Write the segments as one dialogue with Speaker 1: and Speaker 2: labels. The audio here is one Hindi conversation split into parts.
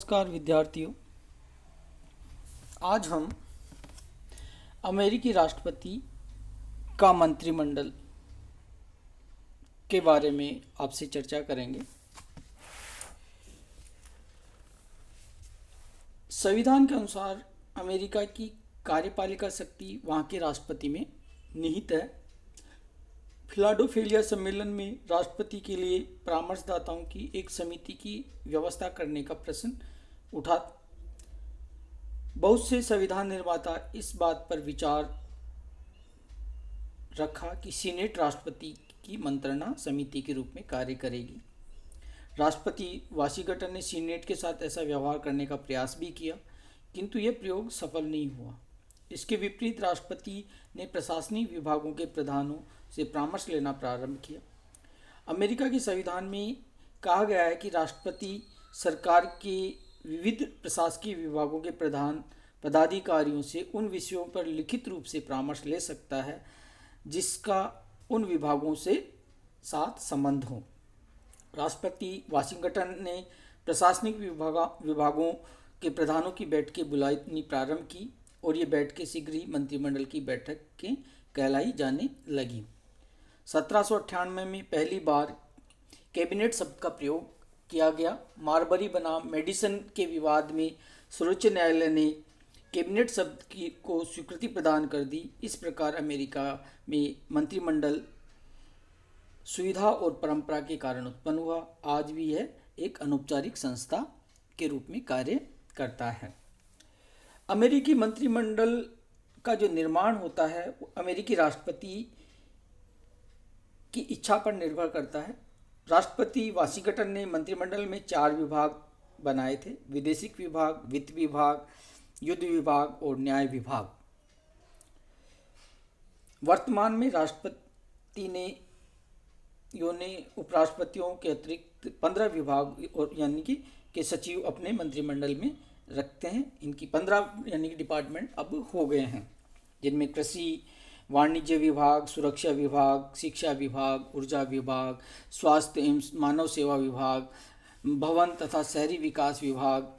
Speaker 1: नमस्कार विद्यार्थियों। आज हम अमेरिकी राष्ट्रपति का मंत्रिमंडल के बारे में आपसे चर्चा करेंगे। संविधान के अनुसार अमेरिका की कार्यपालिका शक्ति वहाँ के राष्ट्रपति में निहित है। फिलाडेल्फिया सम्मेलन में राष्ट्रपति के लिए परामर्शदाताओं की एक समिति की व्यवस्था करने का प्रश्न उठा। बहुत से संविधान निर्माता इस बात पर विचार रखा कि सीनेट राष्ट्रपति की मंत्रणा समिति के रूप में कार्य करेगी। राष्ट्रपति वाशिंगटन ने सीनेट के साथ ऐसा व्यवहार करने का प्रयास भी किया, किंतु यह प्रयोग सफल नहीं हुआ। इसके विपरीत राष्ट्रपति ने प्रशासनिक विभागों के प्रधानों से परामर्श लेना प्रारंभ किया। अमेरिका के संविधान में कहा गया है कि राष्ट्रपति सरकार के विविध प्रशासकीय विभागों के प्रधान पदाधिकारियों से उन विषयों पर लिखित रूप से परामर्श ले सकता है जिसका उन विभागों से साथ संबंध हो। राष्ट्रपति वाशिंगटन ने प्रशासनिक विभागों के प्रधानों की बैठकें बुलानी प्रारंभ की और ये बैठकें शीघ्र ही मंत्रिमंडल की बैठक के कहलाई जाने लगी। 1798 में पहली बार कैबिनेट शब्द का प्रयोग किया गया। मार्बरी बनाम मेडिसन के विवाद में सर्वोच्च न्यायालय ने कैबिनेट शब्द को स्वीकृति प्रदान कर दी। इस प्रकार अमेरिका में मंत्रिमंडल सुविधा और परंपरा के कारण उत्पन्न हुआ। आज भी यह एक अनौपचारिक संस्था के रूप में कार्य करता है। अमेरिकी मंत्रिमंडल का जो निर्माण होता है वो अमेरिकी राष्ट्रपति की इच्छा पर निर्भर करता है। राष्ट्रपति वाशिंगटन ने मंत्रिमंडल में 4 विभाग बनाए थे: विदेशिक विभाग, वित्त विभाग, युद्ध विभाग और न्याय विभाग। वर्तमान में राष्ट्रपति ने उपराष्ट्रपतियों के अतिरिक्त 15 विभाग और यानी कि सचिव अपने मंत्रिमंडल में रखते हैं। इनकी 15 यानी कि डिपार्टमेंट अब हो गए हैं, जिनमें कृषि, वाणिज्य विभाग, सुरक्षा विभाग, शिक्षा विभाग, ऊर्जा विभाग, स्वास्थ्य एवं मानव सेवा विभाग, भवन तथा शहरी विकास विभाग,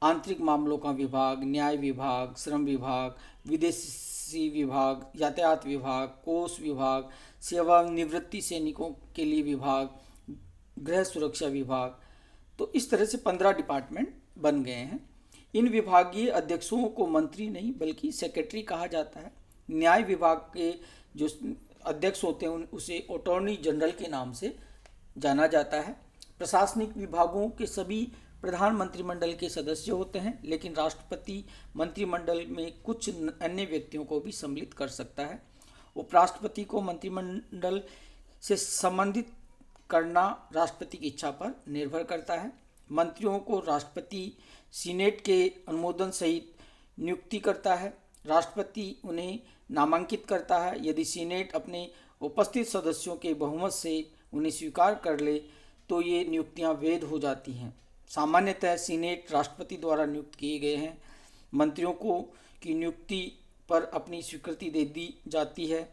Speaker 1: आंतरिक मामलों का विभाग, न्याय विभाग, श्रम विभाग, विदेशी विभाग, यातायात विभाग, कोष विभाग, सेवानिवृत्ति सैनिकों के लिए विभाग, गृह सुरक्षा विभाग। तो इस तरह से 15 डिपार्टमेंट बन गए हैं। इन विभागीय अध्यक्षों को मंत्री नहीं बल्कि सेक्रेटरी कहा जाता है। न्याय विभाग के जो अध्यक्ष होते हैं उसे अटॉर्नी जनरल के नाम से जाना जाता है। प्रशासनिक विभागों के सभी प्रधान मंत्रिमंडल के सदस्य होते हैं, लेकिन राष्ट्रपति मंत्रिमंडल में कुछ अन्य व्यक्तियों को भी सम्मिलित कर सकता है। उपराष्ट्रपति को मंत्रिमंडल से संबंधित करना राष्ट्रपति की इच्छा पर निर्भर करता है। मंत्रियों को राष्ट्रपति सीनेट के अनुमोदन सहित नियुक्ति करता है। राष्ट्रपति उन्हें नामांकित करता है। यदि सीनेट अपने उपस्थित सदस्यों के बहुमत से उन्हें स्वीकार कर ले तो ये नियुक्तियां वैध हो जाती हैं। सामान्यतः सीनेट राष्ट्रपति द्वारा नियुक्त किए गए हैं। मंत्रियों को की नियुक्ति पर अपनी स्वीकृति दे दी जाती है।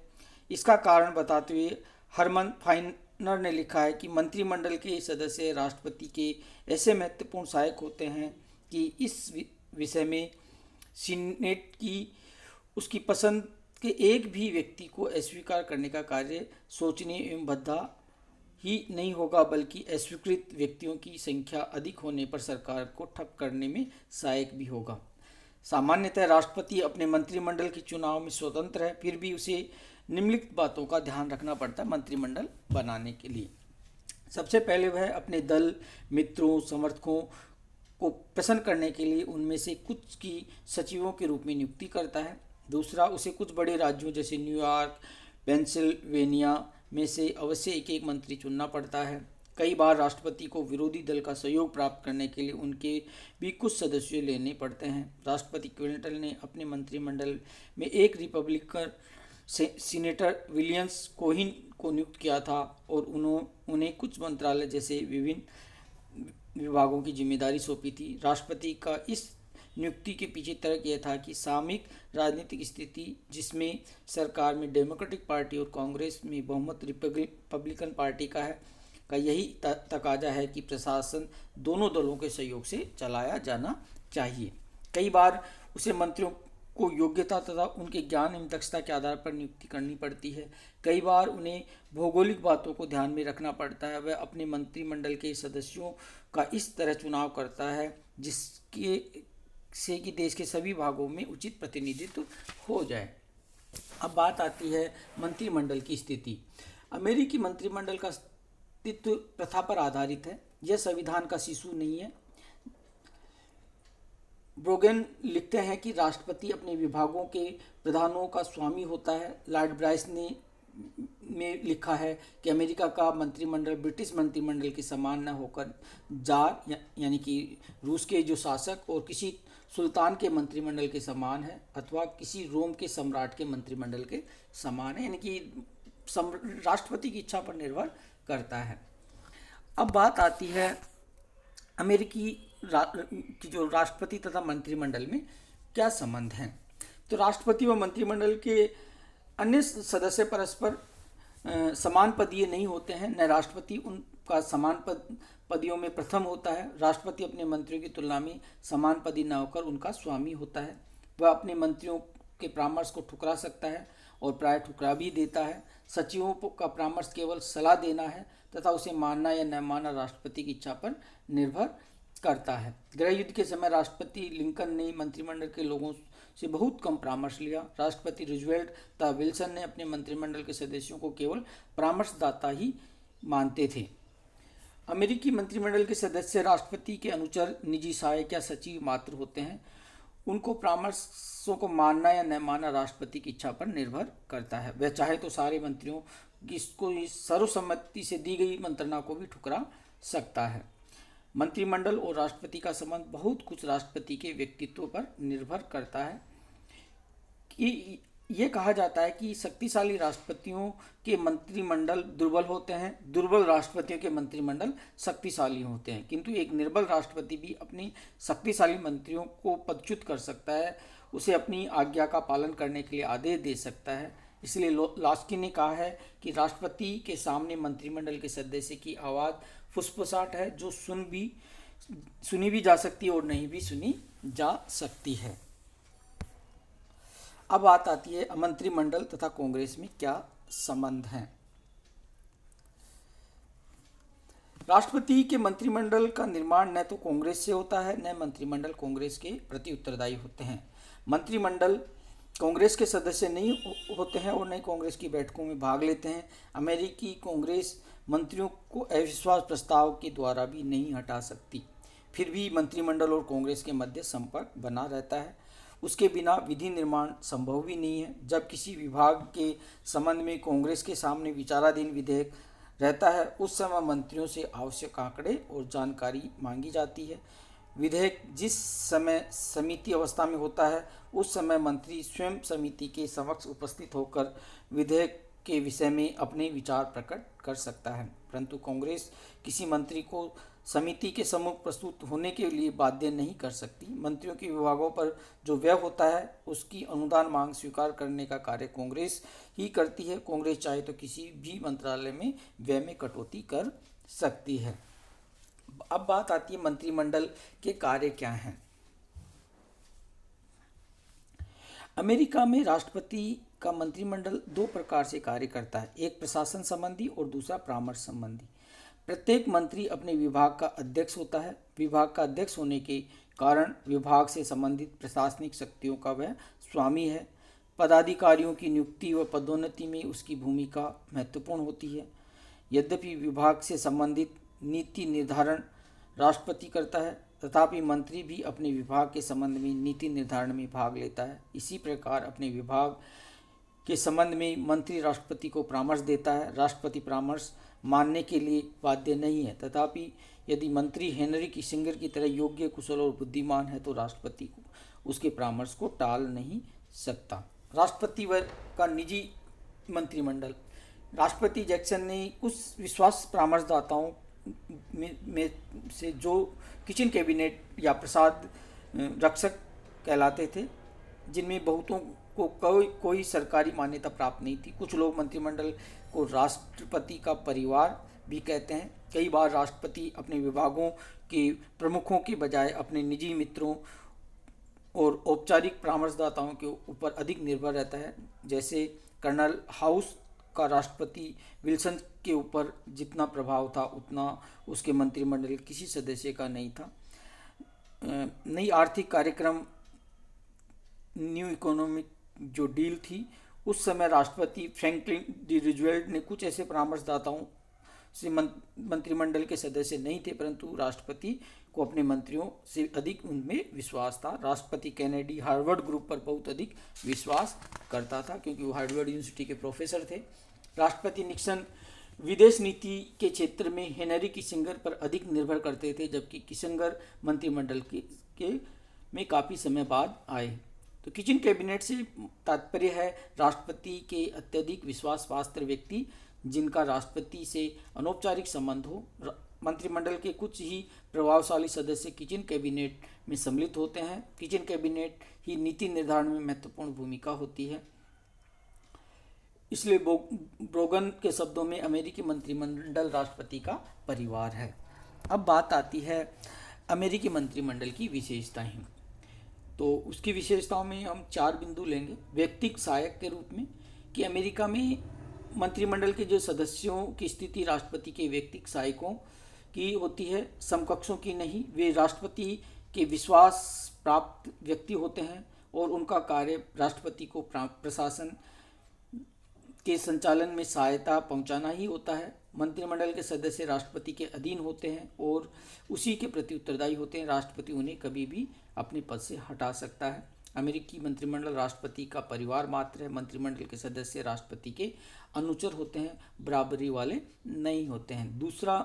Speaker 1: इसका कारण बताते हुए हरमन फाइनर ने लिखा है कि मंत्रिमंडल के सदस्य राष्ट्रपति के ऐसे महत्वपूर्ण सहायक होते हैं कि इस विषय में सीनेट की उसकी पसंद के एक भी व्यक्ति को अस्वीकार करने का कार्य सोचनीय एवं बद्धा ही नहीं होगा, बल्कि अस्वीकृत व्यक्तियों की संख्या अधिक होने पर सरकार को ठप करने में सहायक भी होगा। सामान्यतः राष्ट्रपति अपने मंत्रिमंडल के चुनाव में स्वतंत्र है, फिर भी उसे निम्नलिखित बातों का ध्यान रखना पड़ता है मंत्रिमंडल बनाने के लिए। सबसे पहले वह अपने दल, मित्रों, समर्थकों को प्रसन्न करने के लिए उनमें से कुछ की सचिवों के रूप में नियुक्ति करता है। दूसरा, उसे कुछ बड़े राज्यों जैसे न्यूयॉर्क, पेंसिल्वेनिया में से अवश्य एक मंत्री चुनना पड़ता है। कई बार राष्ट्रपति को विरोधी दल का सहयोग प्राप्त करने के लिए उनके भी कुछ सदस्य लेने पड़ते हैं। राष्ट्रपति क्लिंटन ने अपने मंत्रिमंडल में एक रिपब्लिकन सीनेटर विलियम्स कोहिन को नियुक्त किया था और उन्हें कुछ मंत्रालय जैसे विभिन्न विभागों की जिम्मेदारी सौंपी थी। राष्ट्रपति का इस नियुक्ति के पीछे तर्क यह था कि सामयिक राजनीतिक स्थिति जिसमें सरकार में डेमोक्रेटिक पार्टी और कांग्रेस में बहुमत रिपब्लिकन पार्टी का है, का यही तकाजा है कि प्रशासन दोनों दलों के सहयोग से चलाया जाना चाहिए। कई बार उसे मंत्रियों को योग्यता तथा उनके ज्ञान एवं दक्षता के आधार पर नियुक्ति करनी पड़ती है। कई बार उन्हें भौगोलिक बातों को ध्यान में रखना पड़ता है। वह अपने मंत्रिमंडल के सदस्यों का इस तरह चुनाव करता है जिसके से कि देश के सभी भागों में उचित प्रतिनिधित्व हो जाए। अब बात आती है मंत्रिमंडल की स्थिति। अमेरिकी मंत्रिमंडल का अस्तित्व प्रथा पर आधारित है। यह संविधान का शिशु नहीं है। ब्रोगेन लिखते हैं कि राष्ट्रपति अपने विभागों के प्रधानों का स्वामी होता है। लॉर्ड ब्राइस ने में लिखा है कि अमेरिका का मंत्रिमंडल ब्रिटिश मंत्रिमंडल के समान न होकर जार यानी कि रूस के जो शासक और किसी सुल्तान के मंत्रिमंडल के समान है अथवा किसी रोम के सम्राट के मंत्रिमंडल के समान है, यानी कि राष्ट्रपति की इच्छा पर निर्भर करता है। अब बात आती है अमेरिकी की जो राष्ट्रपति तथा मंत्रिमंडल में क्या संबंध हैं। तो राष्ट्रपति व मंत्रिमंडल के अन्य सदस्य परस्पर समान पदीय नहीं होते हैं। न राष्ट्रपति उनका समान पदियों में प्रथम होता है। राष्ट्रपति अपने मंत्रियों की तुलना में समान पदी न होकर उनका स्वामी होता है। वह अपने मंत्रियों के परामर्श को ठुकरा सकता है और प्राय ठुकरा भी देता है। सचिवों का परामर्श केवल सलाह देना है तथा उसे मानना या न मानना राष्ट्रपति की इच्छा पर निर्भर करता है। गृह युद्ध के समय राष्ट्रपति लिंकन ने मंत्रिमंडल के लोगों से बहुत कम परामर्श लिया। राष्ट्रपति रूजवेल्ट तथा विल्सन ने अपने मंत्रिमंडल के सदस्यों को केवल परामर्शदाता ही मानते थे। अमेरिकी मंत्रिमंडल के सदस्य राष्ट्रपति के अनुचर, निजी सहायक या सचिव मात्र होते हैं। उनको परामर्शों को मानना या न मानना राष्ट्रपति की इच्छा पर निर्भर करता है। वह चाहे तो सारे मंत्रियों की सर्वसम्मति से दी गई मंत्रणा को भी ठुकरा सकता है। मंत्रिमंडल और राष्ट्रपति का संबंध बहुत कुछ राष्ट्रपति के व्यक्तित्व पर निर्भर करता है। कि ये कहा जाता है कि शक्तिशाली राष्ट्रपतियों के मंत्रिमंडल दुर्बल होते हैं, दुर्बल राष्ट्रपतियों के मंत्रिमंडल शक्तिशाली होते हैं। किंतु एक निर्बल राष्ट्रपति भी अपनी शक्तिशाली मंत्रियों को पदच्युत कर सकता है, उसे अपनी आज्ञा का पालन करने के लिए आदेश दे सकता है। इसलिए लास्की ने कहा है कि राष्ट्रपति के सामने मंत्रिमंडल के सदस्य की आवाज़ फुसफुसाहट है जो सुनी भी जा सकती है और नहीं भी सुनी जा सकती है। अब बात आती है मंत्रिमंडल तथा कांग्रेस में क्या संबंध हैं। राष्ट्रपति के मंत्रिमंडल का निर्माण न तो कांग्रेस से होता है न मंत्रिमंडल कांग्रेस के प्रति उत्तरदायी होते हैं। मंत्रिमंडल कांग्रेस के सदस्य नहीं होते हैं और न कांग्रेस की बैठकों में भाग लेते हैं। अमेरिकी कांग्रेस मंत्रियों को अविश्वास प्रस्ताव के द्वारा भी नहीं हटा सकती। फिर भी मंत्रिमंडल और कांग्रेस के मध्य संपर्क बना रहता है। उसके बिना विधि निर्माण संभव भी नहीं है। जब किसी विभाग के संबंध में कांग्रेस के सामने विचाराधीन विधेयक रहता है उस समय मंत्रियों से आवश्यक आंकड़े और जानकारी मांगी जाती है। विधेयक जिस समय समिति अवस्था में होता है उस समय मंत्री स्वयं समिति के समक्ष उपस्थित होकर विधेयक के विषय में अपने विचार प्रकट कर सकता है, परंतु कांग्रेस किसी मंत्री को समिति के सम्मुख प्रस्तुत होने के लिए बाध्य नहीं कर सकती। मंत्रियों के विभागों पर जो व्यय होता है उसकी अनुदान मांग स्वीकार करने का कार्य कांग्रेस ही करती है। कांग्रेस चाहे तो किसी भी मंत्रालय में व्यय में कटौती कर सकती है। अब बात आती है मंत्रिमंडल के कार्य क्या हैं। अमेरिका में राष्ट्रपति का मंत्रिमंडल दो प्रकार से कार्य करता है, एक प्रशासन संबंधी और दूसरा परामर्श संबंधी। प्रत्येक मंत्री अपने विभाग का अध्यक्ष होता है। विभाग का अध्यक्ष होने के कारण विभाग से संबंधित प्रशासनिक शक्तियों का वह स्वामी है। पदाधिकारियों की नियुक्ति व पदोन्नति में उसकी भूमिका महत्वपूर्ण होती है। यद्यपि विभाग से संबंधित नीति निर्धारण राष्ट्रपति करता है, तथापि मंत्री भी अपने विभाग के संबंध में नीति निर्धारण में भाग लेता है। इसी प्रकार अपने विभाग के संबंध में मंत्री राष्ट्रपति को परामर्श देता है। राष्ट्रपति परामर्श मानने के लिए बाध्य नहीं है, तथापि यदि मंत्री हेनरी किसिंगर की तरह योग्य, कुशल और बुद्धिमान है तो राष्ट्रपति को उसके परामर्श को टाल नहीं सकता। राष्ट्रपति वर्ग का निजी मंत्रिमंडल। राष्ट्रपति जैक्सन ने कुछ विश्वास परामर्शदाताओं में से जो किचन कैबिनेट या प्रसाद रक्षक कहलाते थे, जिनमें बहुतों को कोई सरकारी मान्यता प्राप्त नहीं थी। कुछ लोग मंत्रिमंडल को राष्ट्रपति का परिवार भी कहते हैं। कई बार राष्ट्रपति अपने विभागों के प्रमुखों के बजाय अपने निजी मित्रों और औपचारिक परामर्शदाताओं के ऊपर अधिक निर्भर रहता है। जैसे कर्नल हाउस का राष्ट्रपति विल्सन के ऊपर जितना प्रभाव था उतना उसके मंत्रिमंडल किसी सदस्य का नहीं था। नई आर्थिक कार्यक्रम न्यू इकोनॉमिक जो डील थी, उस समय राष्ट्रपति फ्रैंकलिन डी रूजवेल्ट ने कुछ ऐसे परामर्शदाताओं से मंत्रिमंडल के सदस्य नहीं थे, परंतु राष्ट्रपति को अपने मंत्रियों से अधिक उनमें विश्वास था। राष्ट्रपति कैनेडी हार्वर्ड ग्रुप पर बहुत अधिक विश्वास करता था क्योंकि वो हार्वर्ड यूनिवर्सिटी के प्रोफेसर थे। राष्ट्रपति निक्सन विदेश नीति के क्षेत्र में हेनरी किसिंगर पर अधिक निर्भर करते थे, जबकि किसिंगर मंत्रिमंडल के में काफ़ी समय बाद आए। तो किचन कैबिनेट से तात्पर्य है राष्ट्रपति के अत्यधिक विश्वास पात्र व्यक्ति जिनका राष्ट्रपति से अनौपचारिक संबंध हो। मंत्रिमंडल के कुछ ही प्रभावशाली सदस्य किचन कैबिनेट में सम्मिलित होते हैं। किचन कैबिनेट ही नीति निर्धारण में महत्वपूर्ण भूमिका होती है। इसलिए ब्रोगन के शब्दों में अमेरिकी मंत्रिमंडल राष्ट्रपति का परिवार है। अब बात आती है अमेरिकी मंत्रिमंडल की विशेषताएं। तो उसकी विशेषताओं में हम 4 बिंदु लेंगे। व्यक्तिगत सहायक के रूप में कि अमेरिका में मंत्रिमंडल के जो सदस्यों की स्थिति राष्ट्रपति के व्यक्तिगत सहायकों की होती है, समकक्षों की नहीं। वे राष्ट्रपति के विश्वास प्राप्त व्यक्ति होते हैं और उनका कार्य राष्ट्रपति को प्रशासन के संचालन में सहायता पहुंचाना ही होता है। मंत्रिमंडल के सदस्य राष्ट्रपति के अधीन होते हैं और उसी के प्रति उत्तरदायी होते हैं। राष्ट्रपति उन्हें कभी भी अपने पद से हटा सकता है। अमेरिकी मंत्रिमंडल राष्ट्रपति का परिवार मात्र है। मंत्रिमंडल के सदस्य राष्ट्रपति के अनुचर होते हैं, बराबरी वाले नहीं होते हैं। दूसरा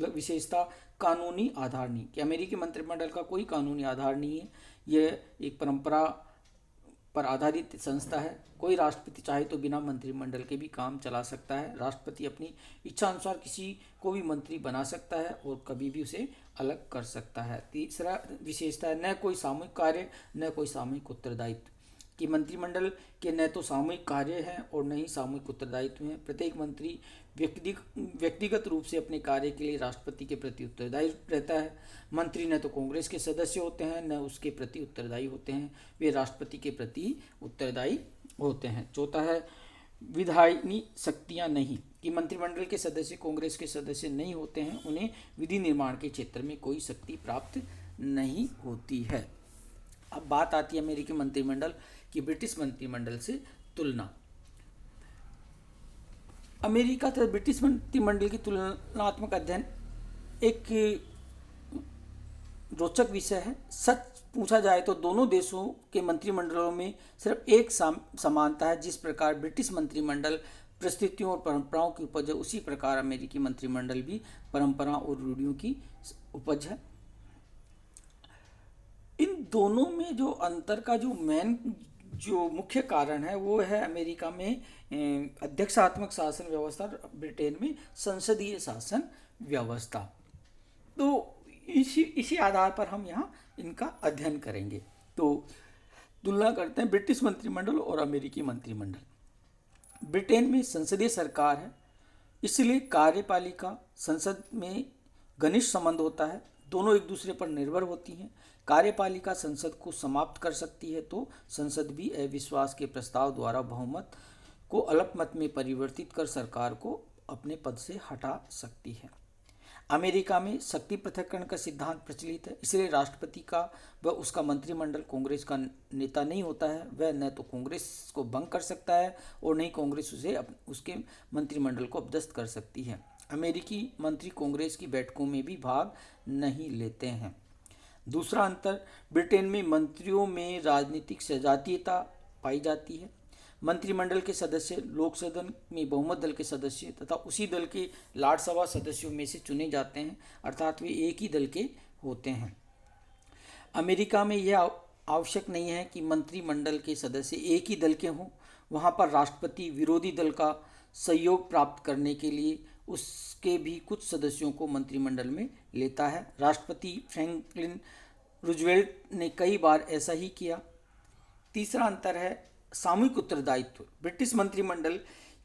Speaker 1: विशेषता कानूनी आधार नहीं कि अमेरिकी मंत्रिमंडल का कोई कानूनी आधार नहीं है। यह एक परंपरा पर आधारित संस्था है। कोई राष्ट्रपति चाहे तो बिना मंत्रिमंडल के भी काम चला सकता है। राष्ट्रपति अपनी इच्छा अनुसार किसी को भी मंत्री बना सकता है और कभी भी उसे अलग कर सकता है। तीसरा विशेषता है न कोई सामूहिक कार्य न कोई सामूहिक उत्तरदायित्व कि मंत्रिमंडल के न तो सामूहिक कार्य हैं और न ही सामूहिक उत्तरदायित्व हैं। प्रत्येक मंत्री व्यक्तिगत रूप से अपने कार्य के लिए राष्ट्रपति के प्रति उत्तरदायी रहता है। मंत्री न तो कांग्रेस के सदस्य होते हैं न उसके प्रति उत्तरदायी होते हैं, वे राष्ट्रपति के प्रति उत्तरदायी होते हैं। चौथा है विधायनी शक्तियां नहीं कि मंत्रिमंडल के सदस्य कांग्रेस के सदस्य नहीं होते हैं, उन्हें विधि निर्माण के क्षेत्र में कोई शक्ति प्राप्त नहीं होती है। अब बात आती है अमेरिकी मंत्रिमंडल की ब्रिटिश मंत्रिमंडल से तुलना। अमेरिका तथा ब्रिटिश मंत्रिमंडल की तुलनात्मक अध्ययन एक रोचक विषय है। सच पूछा जाए तो दोनों देशों के मंत्रिमंडलों में सिर्फ एक समानता है। जिस प्रकार ब्रिटिश मंत्रिमंडल परिस्थितियों और परंपराओं की उपज है, उसी प्रकार अमेरिकी मंत्रिमंडल भी परंपराओं और रूढ़ियों की उपज है। इन दोनों में जो अंतर का जो मुख्य कारण है वो है अमेरिका में अध्यक्षात्मक शासन व्यवस्था, ब्रिटेन में संसदीय शासन व्यवस्था। तो इसी आधार पर हम यहाँ इनका अध्ययन करेंगे। तो तुलना करते हैं ब्रिटिश मंत्रिमंडल और अमेरिकी मंत्रिमंडल। ब्रिटेन में संसदीय सरकार है, इसलिए कार्यपालिका संसद में घनिष्ठ संबंध होता है। दोनों एक दूसरे पर निर्भर होती हैं। कार्यपालिका संसद को समाप्त कर सकती है तो संसद भी अविश्वास के प्रस्ताव द्वारा बहुमत को अल्पमत में परिवर्तित कर सरकार को अपने पद से हटा सकती है। अमेरिका में शक्ति पृथक्करण का सिद्धांत प्रचलित है, इसलिए राष्ट्रपति का व उसका मंत्रिमंडल कांग्रेस का नेता नहीं होता है। वह न तो कांग्रेस को भंग कर सकता है और न ही कांग्रेस उसे उसके मंत्रिमंडल को अपदस्थ कर सकती है। अमेरिकी मंत्री कांग्रेस की बैठकों में भी भाग नहीं लेते हैं। दूसरा अंतर, ब्रिटेन में मंत्रियों में राजनीतिक सजातीयता पाई जाती है। मंत्रिमंडल के सदस्य लोक सदन में बहुमत दल के सदस्य तथा उसी दल के राज्यसभा सदस्यों में से चुने जाते हैं, अर्थात वे एक ही दल के होते हैं। अमेरिका में यह आवश्यक नहीं है कि मंत्रिमंडल के सदस्य एक ही दल के हों। वहाँ पर राष्ट्रपति विरोधी दल का सहयोग प्राप्त करने के लिए उसके भी कुछ सदस्यों को मंत्रिमंडल में लेता है। राष्ट्रपति फ्रैंकलिन रूजवेल्ट ने कई बार ऐसा ही किया। तीसरा अंतर है सामूहिक उत्तरदायित्व। ब्रिटिश मंत्रिमंडल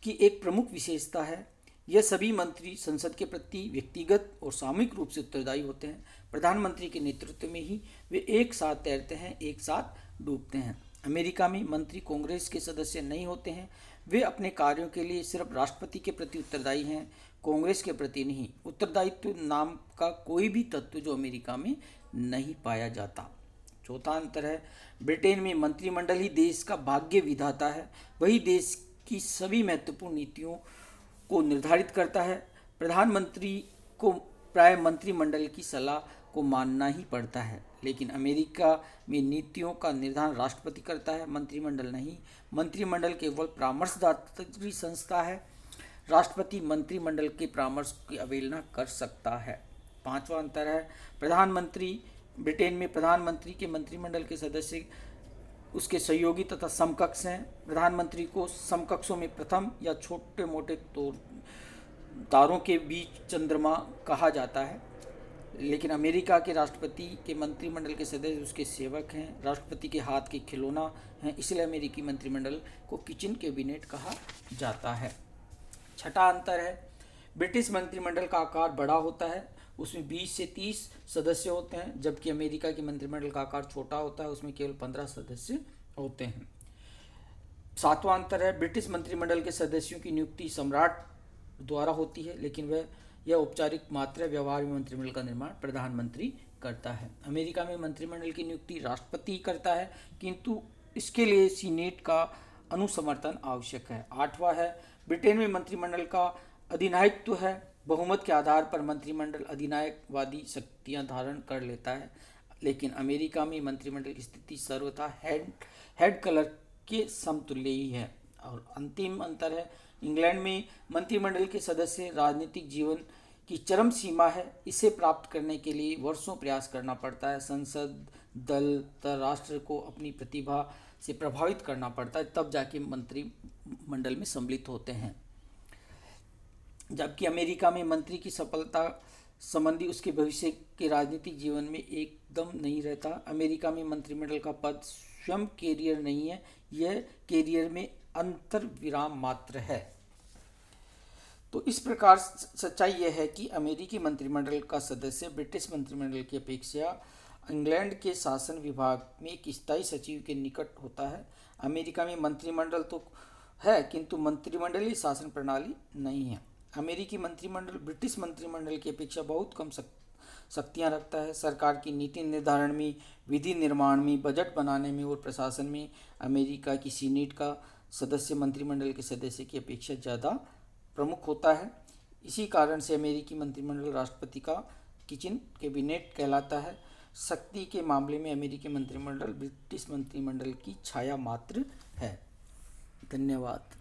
Speaker 1: की एक प्रमुख विशेषता है यह सभी मंत्री संसद के प्रति व्यक्तिगत और सामूहिक रूप से उत्तरदायी होते हैं। प्रधानमंत्री के नेतृत्व में ही वे एक साथ तैरते हैं, एक साथ डूबते हैं। अमेरिका में मंत्री कांग्रेस के सदस्य नहीं होते हैं। वे अपने कार्यों के लिए सिर्फ राष्ट्रपति के प्रति उत्तरदायी हैं, कांग्रेस के प्रति नहीं। उत्तरदायित्व नाम का कोई भी तत्व जो अमेरिका में नहीं पाया जाता। चौथा अंतर है, ब्रिटेन में मंत्रिमंडल ही देश का भाग्य विधाता है। वही देश की सभी महत्वपूर्ण नीतियों को निर्धारित करता है। प्रधानमंत्री को प्राय मंत्रिमंडल की सलाह को मानना ही पड़ता है, लेकिन अमेरिका में नीतियों का निर्धारण राष्ट्रपति करता है, मंत्रिमंडल नहीं। मंत्रिमंडल केवल परामर्शदात्री संस्था है। राष्ट्रपति मंत्रिमंडल के परामर्श की अवहेलना कर सकता है। पांचवा अंतर है, प्रधानमंत्री ब्रिटेन में प्रधानमंत्री के मंत्रिमंडल के सदस्य उसके सहयोगी तथा समकक्ष हैं। प्रधानमंत्री को समकक्षों में प्रथम या छोटे मोटे तारों के बीच चंद्रमा कहा जाता है, लेकिन अमेरिका के राष्ट्रपति के मंत्रिमंडल के सदस्य उसके सेवक हैं, राष्ट्रपति के हाथ के खिलौना हैं। इसलिए अमेरिकी मंत्रिमंडल को किचन कैबिनेट कहा जाता है। छठा अंतर है, ब्रिटिश मंत्रिमंडल का आकार बड़ा होता है, उसमें 20 से 30 सदस्य होते हैं, जबकि अमेरिका के मंत्रिमंडल का आकार छोटा होता है, उसमें केवल 15 सदस्य होते हैं। सातवां अंतर है, ब्रिटिश मंत्रिमंडल के सदस्यों की नियुक्ति सम्राट द्वारा होती है, लेकिन यह औपचारिक मात्र है। व्यवहार में मंत्रिमंडल का निर्माण प्रधानमंत्री करता है। अमेरिका में मंत्रिमंडल की नियुक्ति राष्ट्रपति करता है, किंतु इसके लिए सीनेट का अनुसमर्थन आवश्यक है। आठवां है, ब्रिटेन में मंत्रिमंडल का अधिनायकत्व है। बहुमत के आधार पर मंत्रिमंडल अधिनायकवादी शक्तियां धारण कर लेता है, लेकिन अमेरिका में मंत्रिमंडल की स्थिति सर्वथा हेड कलर के समतुल्य ही है। और अंतिम अंतर है, इंग्लैंड में मंत्रिमंडल के सदस्य राजनीतिक जीवन की चरम सीमा है। इसे प्राप्त करने के लिए वर्षों प्रयास करना पड़ता है। संसद, दल तथा राष्ट्र को अपनी प्रतिभा से प्रभावित करना पड़ता है, तब जाके मंत्रिमंडल में सम्मिलित होते हैं। जबकि अमेरिका में मंत्री की सफलता संबंधी उसके भविष्य के राजनीतिक जीवन में एकदम नहीं रहता। अमेरिका में मंत्रिमंडल का पद स्वयं कैरियर नहीं है, यह कैरियर में अंतर विराम मात्र है। तो इस प्रकार सच्चाई यह है कि अमेरिकी मंत्रिमंडल का सदस्य ब्रिटिश मंत्रिमंडल की अपेक्षा इंग्लैंड के शासन विभाग में एक स्थायी सचिव के निकट होता है। अमेरिका में मंत्रिमंडल तो है, किंतु मंत्रिमंडलीय शासन प्रणाली नहीं है। अमेरिकी मंत्रिमंडल ब्रिटिश मंत्रिमंडल की अपेक्षा बहुत कम शक्तियां रखता है। सरकार की नीति निर्धारण में, विधि निर्माण में, बजट बनाने में और प्रशासन में अमेरिका की सीनेट का सदस्य मंत्रिमंडल के सदस्य की अपेक्षा ज़्यादा प्रमुख होता है। इसी कारण से अमेरिकी मंत्रिमंडल राष्ट्रपति का किचन कैबिनेट कहलाता है। शक्ति के मामले में अमेरिकी मंत्रिमंडल ब्रिटिश मंत्रिमंडल की छाया मात्र है। धन्यवाद।